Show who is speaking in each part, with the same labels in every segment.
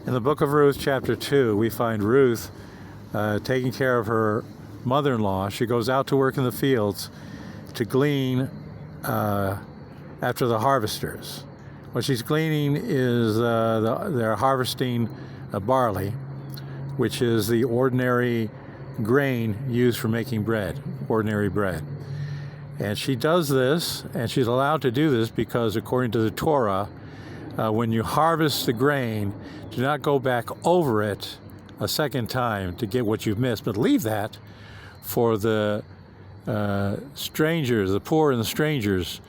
Speaker 1: In the book of Ruth, chapter 2, we find Ruth taking care of her mother-in-law. She goes out to work in the fields to glean after the harvesters. What she's gleaning is they're harvesting barley, which is the ordinary grain used for making bread, ordinary bread. And she does this, and she's allowed to do this because according to the Torah, when you harvest the grain, do not go back over it a second time to get what you've missed, but leave that for the strangers, the poor and the strangers,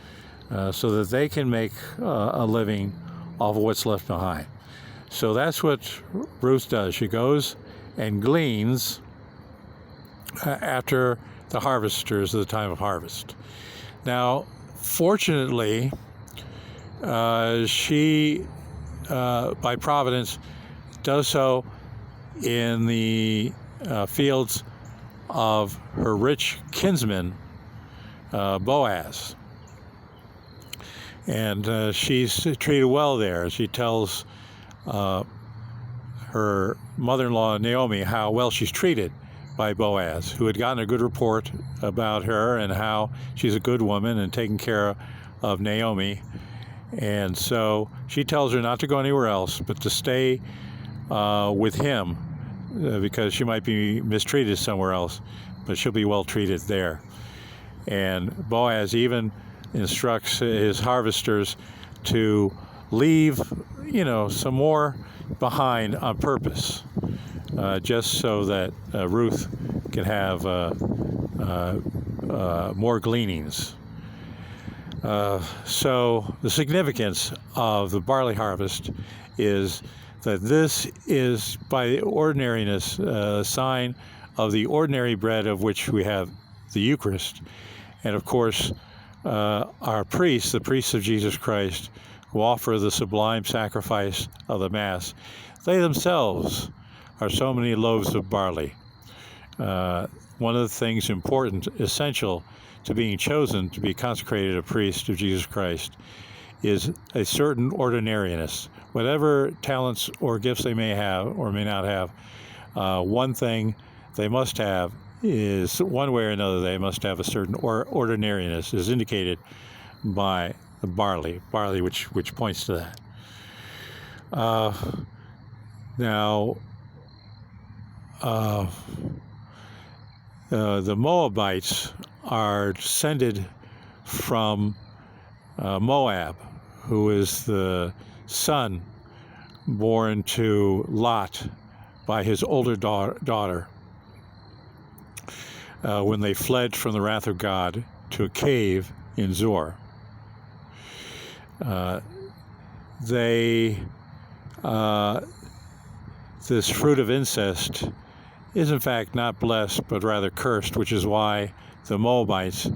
Speaker 1: so that they can make a living off of what's left behind. So that's what Ruth does. She goes and gleans after the harvesters at the time of harvest. Now, fortunately, she, by providence, does so in the fields of her rich kinsman, Boaz. And she's treated well there. She tells her mother-in-law, Naomi, how well she's treated by Boaz, who had gotten a good report about her and how she's a good woman and taking care of Naomi. And so she tells her not to go anywhere else, but to stay with him because she might be mistreated somewhere else, but she'll be well treated there. And Boaz even instructs his harvesters to leave, some more behind on purpose, just so that Ruth can have more gleanings. So the significance of the barley harvest is that this is, by ordinariness, a sign of the ordinary bread of which we have the Eucharist. And of course, our priests, the priests of Jesus Christ, who offer the sublime sacrifice of the Mass, they themselves are so many loaves of barley. One of the things important, essential to being chosen to be consecrated a priest of Jesus Christ is a certain ordinariness. Whatever talents or gifts they may have or may not have, one thing they must have is, one way or another, they must have a certain ordinariness, is indicated by the barley which points to that. Now, the Moabites are descended from Moab, who is the son born to Lot by his older daughter when they fled from the wrath of God to a cave in Zoar. This fruit of incest is in fact not blessed, but rather cursed, which is why the Moabites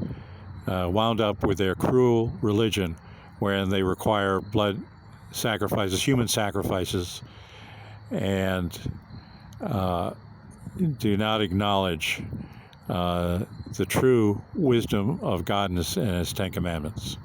Speaker 1: wound up with their cruel religion, wherein they require blood sacrifices, human sacrifices, and do not acknowledge the true wisdom of God and His Ten Commandments.